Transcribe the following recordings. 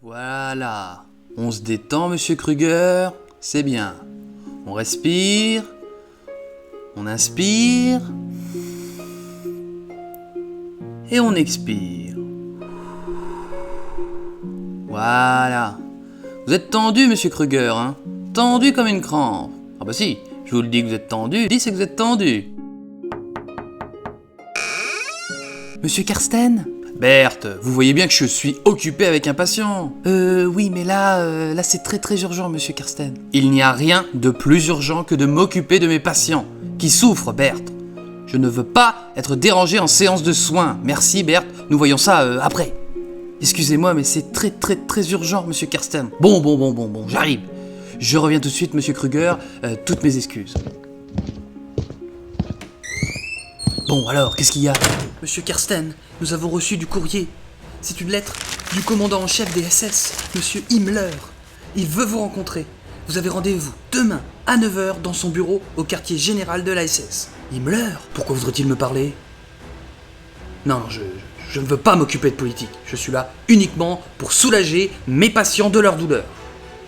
Voilà. On se détend, monsieur Kruger. C'est bien. On respire. On inspire. Et on expire. Voilà. Vous êtes tendu, monsieur Kruger, hein? Tendu comme une crampe. Ah bah si, je vous le dis que vous êtes tendu. Dis c'est que vous êtes tendu. Monsieur Karsten? Berthe, vous voyez bien que je suis occupé avec un patient. Oui, mais là c'est très urgent, monsieur Karsten. Il n'y a rien de plus urgent que de m'occuper de mes patients, qui souffrent, Berthe. Je ne veux pas être dérangé en séance de soins. Merci, Berthe, nous voyons ça après. Excusez-moi, mais c'est très urgent, monsieur Karsten. Bon, j'arrive. Je reviens tout de suite, monsieur Kruger, toutes mes excuses. Bon, alors, qu'est-ce qu'il y a? Monsieur Karsten, nous avons reçu du courrier. C'est une lettre du commandant en chef des SS, monsieur Himmler. Il veut vous rencontrer. Vous avez rendez-vous demain à 9h dans son bureau au quartier général de la SS. Himmler? Pourquoi voudrait-il me parler? Non, je ne veux pas m'occuper de politique. Je suis là uniquement pour soulager mes patients de leur douleur.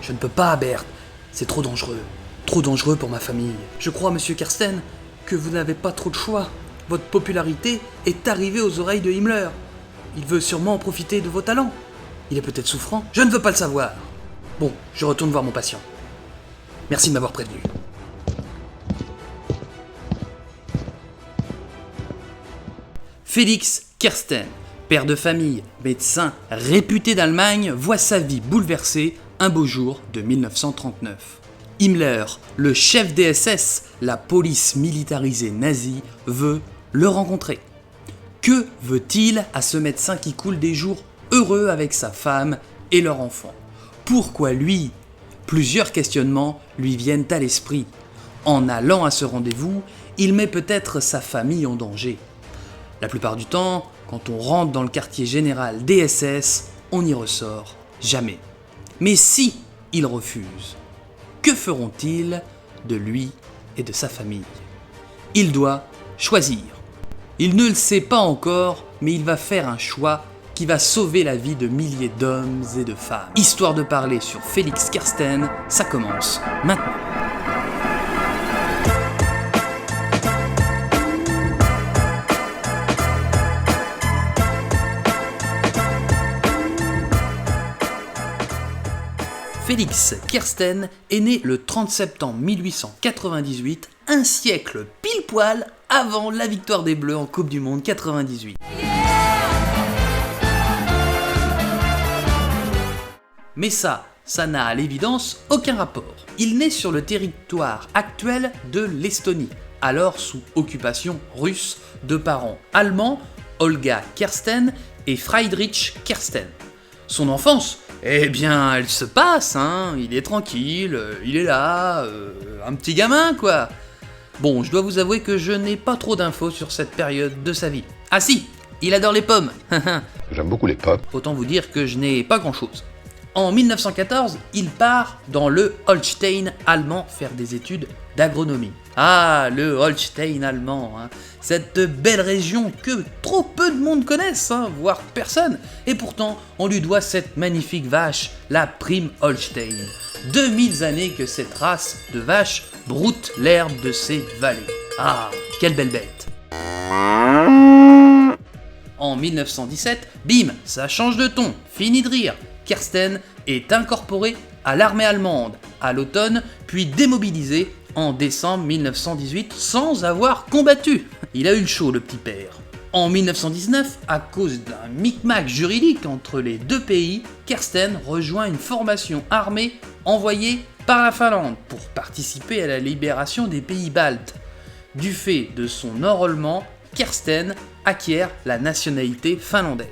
Je ne peux pas, Berthe. C'est trop dangereux. Trop dangereux pour ma famille. Je crois, monsieur Karsten, que vous n'avez pas trop de choix. Votre popularité est arrivée aux oreilles de Himmler. Il veut sûrement en profiter de vos talents. Il est peut-être souffrant. Je ne veux pas le savoir. Bon, je retourne voir mon patient. Merci de m'avoir prévenu. Félix Kersten, père de famille, médecin réputé d'Allemagne, voit sa vie bouleversée un beau jour de 1939. Himmler, le chef des SS, la police militarisée nazie, veut le rencontrer. Que veut-il à ce médecin qui coule des jours heureux avec sa femme et leur enfant? Pourquoi lui? Plusieurs questionnements lui viennent à l'esprit. En allant à ce rendez-vous, il met peut-être sa famille en danger. La plupart du temps, quand on rentre dans le quartier général des SS, on n'y ressort jamais. Mais si il refuse, que feront-ils de lui et de sa famille? Il doit choisir. Il ne le sait pas encore, mais il va faire un choix qui va sauver la vie de milliers d'hommes et de femmes. Histoire de parler sur Félix Kersten, ça commence maintenant. Félix Kersten est né le 30 septembre 1898, un siècle pile poil avant la victoire des Bleus en Coupe du Monde 98. Mais ça n'a à l'évidence aucun rapport. Il naît sur le territoire actuel de l'Estonie, alors sous occupation russe, de parents allemands, Olga Kersten et Friedrich Kersten. Son enfance, eh bien, elle se passe, hein, il est tranquille, il est là, un petit gamin, quoi. Bon, je dois vous avouer que je n'ai pas trop d'infos sur cette période de sa vie. Ah si, il adore les pommes. J'aime beaucoup les pommes. Autant vous dire que je n'ai pas grand-chose. En 1914, il part dans le Holstein allemand faire des études d'agronomie. Ah, le Holstein allemand, hein. Cette belle région que trop peu de monde connaissent, hein, voire personne. Et pourtant, on lui doit cette magnifique vache, la Prime Holstein. 2000 années que cette race de vache broute l'herbe de ses vallées. Ah, quelle belle bête. En 1917, bim, ça change de ton, fini de rire. Kersten est incorporé à l'armée allemande à l'automne, puis démobilisé en décembre 1918 sans avoir combattu. Il a eu le chaud, le petit père. En 1919, à cause d'un micmac juridique entre les deux pays, Kersten rejoint une formation armée envoyée par la Finlande pour participer à la libération des pays baltes. Du fait de son enrôlement, Kersten acquiert la nationalité finlandaise.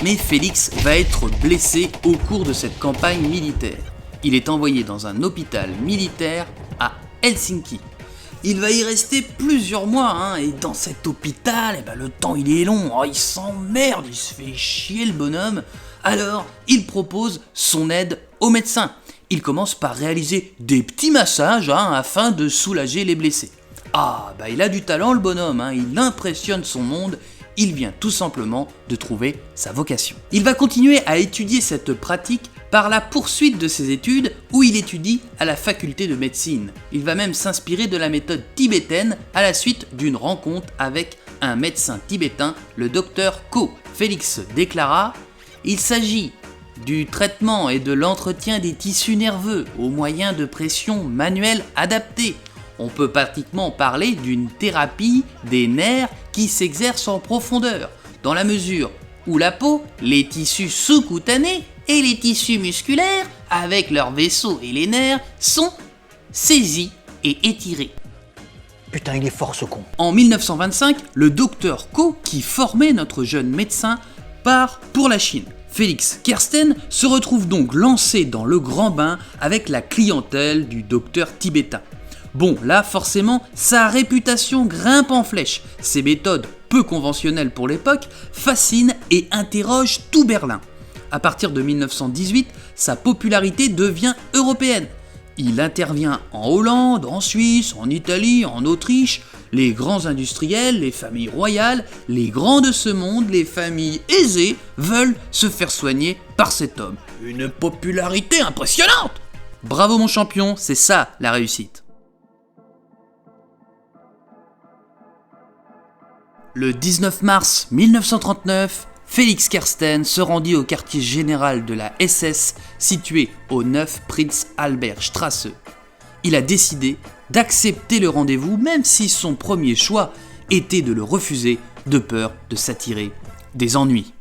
Mais Félix va être blessé au cours de cette campagne militaire. Il est envoyé dans un hôpital militaire à Helsinki. Il va y rester plusieurs mois, hein, et dans cet hôpital, le temps il est long, il s'emmerde, il se fait chier le bonhomme. Alors, il propose son aide aux médecins. Il commence par réaliser des petits massages afin de soulager les blessés. Ah, il a du talent le bonhomme, il impressionne son monde, il vient tout simplement de trouver sa vocation. Il va continuer à étudier cette pratique par la poursuite de ses études où il étudie à la faculté de médecine. Il va même s'inspirer de la méthode tibétaine à la suite d'une rencontre avec un médecin tibétain, le docteur Ko. Félix déclara « Il s'agit du traitement et de l'entretien des tissus nerveux au moyen de pression manuelle adaptée. On peut pratiquement parler d'une thérapie des nerfs qui s'exerce en profondeur, dans la mesure où la peau, les tissus sous-cutanés et les tissus musculaires, avec leurs vaisseaux et les nerfs, sont saisis et étirés. » Putain, il est fort ce con. En 1925, le docteur Ko, qui formait notre jeune médecin, part pour la Chine. Félix Kersten se retrouve donc lancé dans le grand bain avec la clientèle du docteur tibétain. Bon, là forcément, sa réputation grimpe en flèche. Ses méthodes, peu conventionnelles pour l'époque, fascinent et interrogent tout Berlin. À partir de 1918, sa popularité devient européenne. Il intervient en Hollande, en Suisse, en Italie, en Autriche. Les grands industriels, les familles royales, les grands de ce monde, les familles aisées veulent se faire soigner par cet homme. Une popularité impressionnante! Bravo mon champion, c'est ça la réussite. Le 19 mars 1939, Félix Kersten se rendit au quartier général de la SS situé au 9 Prinz Albert Straße. Il a décidé d'accepter le rendez-vous même si son premier choix était de le refuser de peur de s'attirer des ennuis.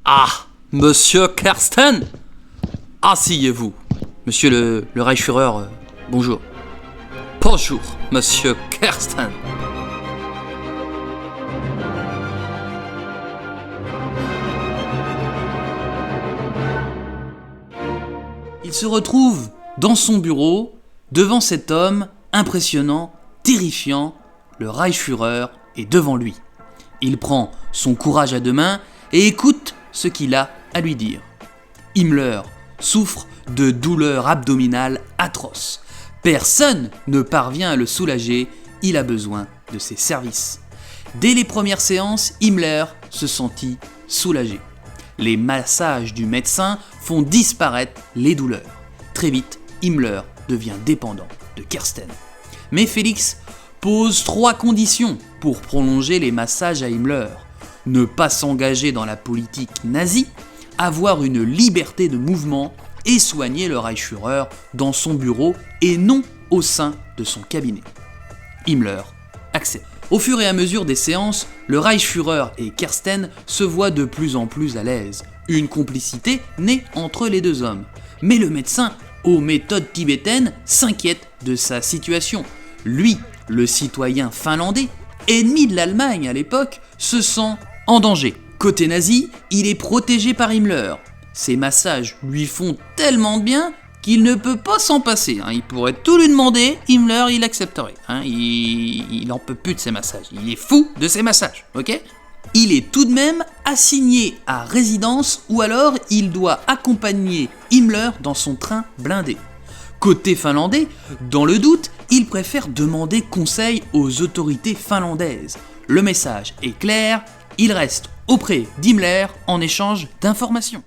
Ah, monsieur Kersten, asseyez-vous. Monsieur le Reichsführer, bonjour. Bonjour, monsieur Kersten. Il se retrouve dans son bureau, devant cet homme impressionnant, terrifiant, le Reichsführer est devant lui. Il prend son courage à deux mains et écoute ce qu'il a à lui dire. Himmler souffre de douleurs abdominales atroces. Personne ne parvient à le soulager, il a besoin de ses services. Dès les premières séances, Himmler se sentit soulagé. Les massages du médecin font disparaître les douleurs. Très vite, Himmler devient dépendant de Kersten. Mais Félix pose 3 conditions pour prolonger les massages à Himmler. Ne pas s'engager dans la politique nazie, avoir une liberté de mouvement et soigner le Reichsführer dans son bureau et non au sein de son cabinet. Himmler accepte. Au fur et à mesure des séances, le Reichsführer et Kersten se voient de plus en plus à l'aise. Une complicité naît entre les deux hommes. Mais le médecin, aux méthodes tibétaines, s'inquiète de sa situation. Lui, le citoyen finlandais, ennemi de l'Allemagne à l'époque, se sent en danger. Côté nazi, il est protégé par Himmler. Ses massages lui font tellement de bien qu'il ne peut pas s'en passer. Il pourrait tout lui demander, Himmler il accepterait. Il n'en peut plus de ses massages. Il est fou de ses massages, ok ? Il est tout de même assigné à résidence ou alors il doit accompagner Himmler dans son train blindé. Côté finlandais, dans le doute, il préfère demander conseil aux autorités finlandaises. Le message est clair, il reste auprès d'Himmler en échange d'informations.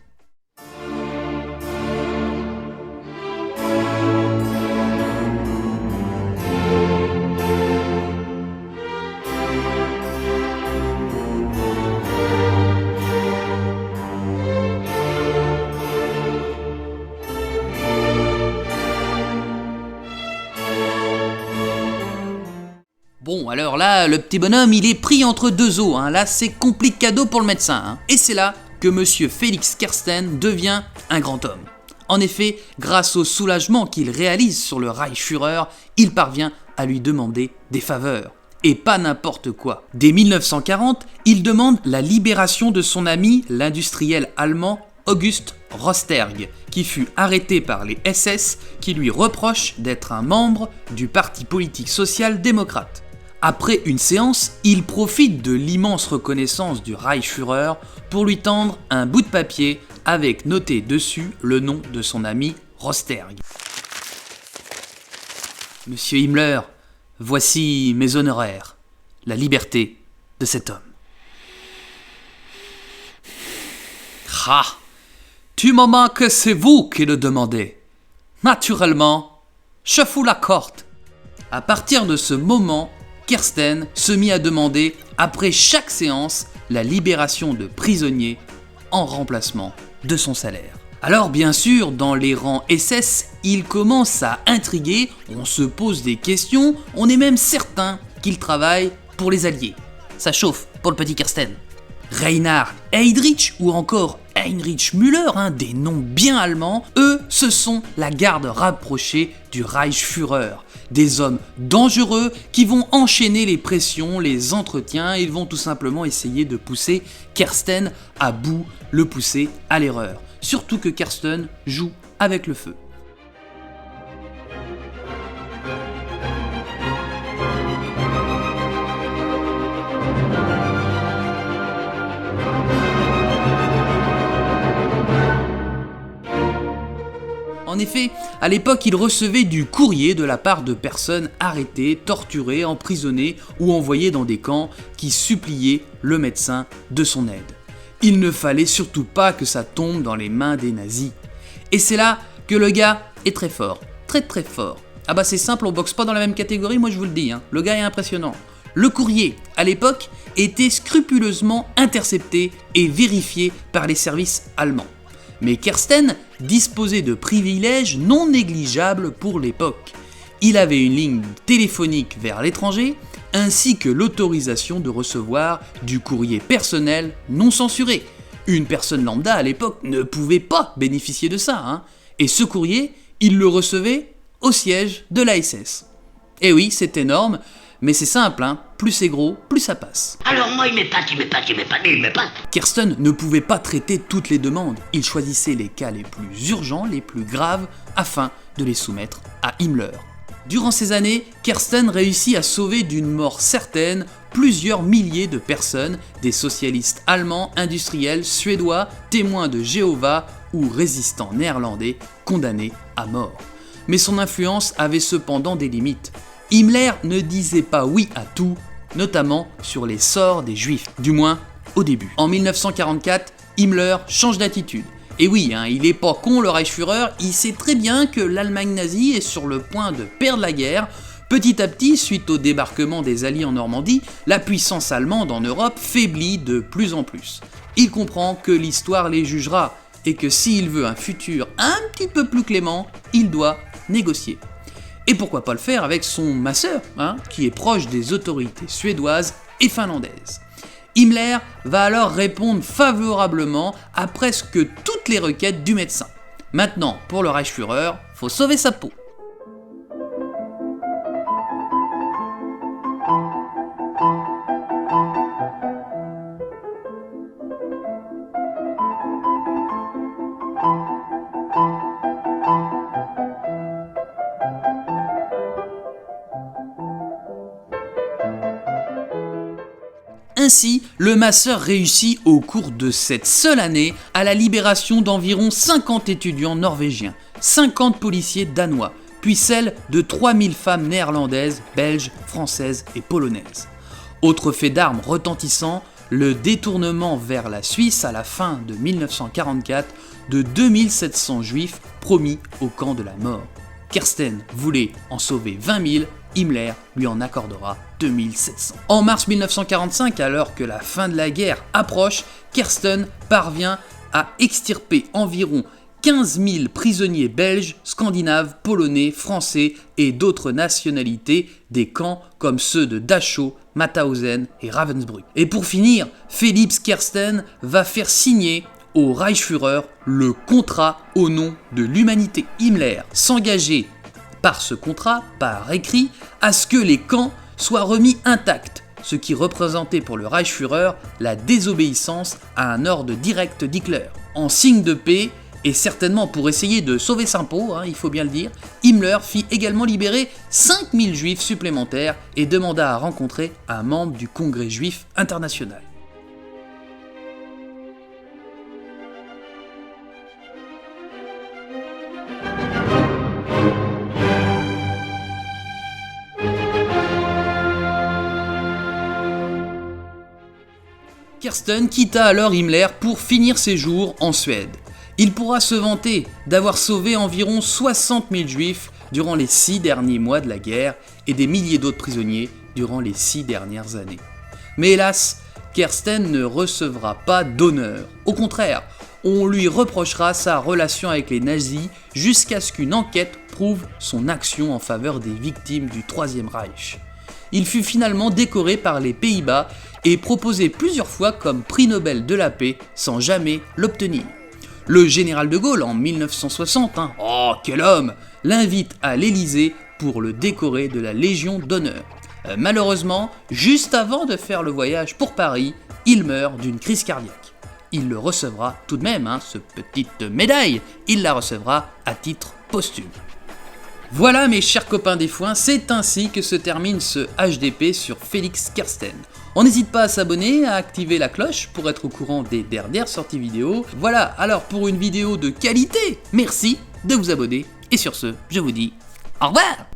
Bon, alors là, le petit bonhomme, il est pris entre deux eaux. Là, c'est complicado pour le médecin. Et c'est là que monsieur Félix Kersten devient un grand homme. En effet, grâce au soulagement qu'il réalise sur le Reichsführer, il parvient à lui demander des faveurs. Et pas n'importe quoi. Dès 1940, il demande la libération de son ami, l'industriel allemand August Rosterg, qui fut arrêté par les SS qui lui reprochent d'être un membre du parti politique social-démocrate. Après une séance, il profite de l'immense reconnaissance du Reichsführer pour lui tendre un bout de papier avec noté dessus le nom de son ami Rosterg. Monsieur Himmler, voici mes honoraires, la liberté de cet homme. Ah, du moment que c'est vous qui le demandez. Naturellement, je vous l'accorde. À partir de ce moment, Kirsten se mit à demander, après chaque séance, la libération de prisonniers en remplacement de son salaire. Alors bien sûr, dans les rangs SS, il commence à intriguer, on se pose des questions, on est même certain qu'il travaille pour les Alliés. Ça chauffe pour le petit Kirsten. Reinhard Heydrich ou encore Heinrich Müller, des noms bien allemands, eux, ce sont la garde rapprochée du Reichsführer. Des hommes dangereux qui vont enchaîner les pressions, les entretiens, ils vont tout simplement essayer de pousser Kirsten à bout, le pousser à l'erreur. Surtout que Kirsten joue avec le feu. En effet, à l'époque, il recevait du courrier de la part de personnes arrêtées, torturées, emprisonnées ou envoyées dans des camps qui suppliaient le médecin de son aide. Il ne fallait surtout pas que ça tombe dans les mains des nazis. Et c'est là que le gars est très fort, très très fort. Ah bah c'est simple, on boxe pas dans la même catégorie, moi je vous le dis, le gars est impressionnant. Le courrier, à l'époque, était scrupuleusement intercepté et vérifié par les services allemands. Mais Kirsten disposait de privilèges non négligeables pour l'époque. Il avait une ligne téléphonique vers l'étranger, ainsi que l'autorisation de recevoir du courrier personnel non censuré. Une personne lambda à l'époque ne pouvait pas bénéficier de ça, Et ce courrier, il le recevait au siège de la SS. Et oui, c'est énorme, mais c'est simple, plus c'est gros, plus ça passe. Alors moi il m'épate. Kirsten ne pouvait pas traiter toutes les demandes, il choisissait les cas les plus urgents, les plus graves, afin de les soumettre à Himmler. Durant ces années, Kirsten réussit à sauver d'une mort certaine plusieurs milliers de personnes, des socialistes allemands, industriels, suédois, témoins de Jéhovah ou résistants néerlandais condamnés à mort. Mais son influence avait cependant des limites. Himmler ne disait pas oui à tout, notamment sur les sorts des Juifs, du moins au début. En 1944, Himmler change d'attitude. Et oui, il est pas con le Reichsführer, il sait très bien que l'Allemagne nazie est sur le point de perdre la guerre. Petit à petit, suite au débarquement des Alliés en Normandie, la puissance allemande en Europe faiblit de plus en plus. Il comprend que l'histoire les jugera et que s'il veut un futur un petit peu plus clément, il doit négocier. Et pourquoi pas le faire avec son masseur, qui est proche des autorités suédoises et finlandaises. Himmler va alors répondre favorablement à presque toutes les requêtes du médecin. Maintenant, pour le Reichsführer, faut sauver sa peau. Ainsi, le masseur réussit au cours de cette seule année à la libération d'environ 50 étudiants norvégiens, 50 policiers danois, puis celle de 3000 femmes néerlandaises, belges, françaises et polonaises. Autre fait d'armes retentissant, le détournement vers la Suisse à la fin de 1944 de 2700 juifs promis au camp de la mort. Kirsten voulait en sauver 20 000, Himmler lui en accordera 2700. En mars 1945, alors que la fin de la guerre approche, Kirsten parvient à extirper environ 15 000 prisonniers belges, scandinaves, polonais, français et d'autres nationalités des camps comme ceux de Dachau, Mauthausen et Ravensbrück. Et pour finir, Felix Kirsten va faire signer au Reichsführer le contrat au nom de l'humanité. Himmler s'engageait par ce contrat, par écrit, à ce que les camps soient remis intacts, ce qui représentait pour le Reichsführer la désobéissance à un ordre direct d'Hitler. En signe de paix, et certainement pour essayer de sauver sa peau, il faut bien le dire, Himmler fit également libérer 5000 juifs supplémentaires et demanda à rencontrer un membre du Congrès juif international. Kersten quitta alors Himmler pour finir ses jours en Suède. Il pourra se vanter d'avoir sauvé environ 60 000 juifs durant les 6 derniers mois de la guerre et des milliers d'autres prisonniers durant les 6 dernières années. Mais hélas, Kersten ne recevra pas d'honneur. Au contraire, on lui reprochera sa relation avec les nazis jusqu'à ce qu'une enquête prouve son action en faveur des victimes du Troisième Reich. Il fut finalement décoré par les Pays-Bas et proposé plusieurs fois comme prix Nobel de la paix sans jamais l'obtenir. Le général de Gaulle, en 1960, oh quel homme, l'invite à l'Élysée pour le décorer de la Légion d'honneur. Malheureusement, juste avant de faire le voyage pour Paris, il meurt d'une crise cardiaque. Il le recevra tout de même, cette petite médaille, il la recevra à titre posthume. Voilà mes chers copains des foins, c'est ainsi que se termine ce HDP sur Félix Kersten. On n'hésite pas à s'abonner, à activer la cloche pour être au courant des dernières sorties vidéo. Voilà, alors pour une vidéo de qualité, merci de vous abonner. Et sur ce, je vous dis au revoir.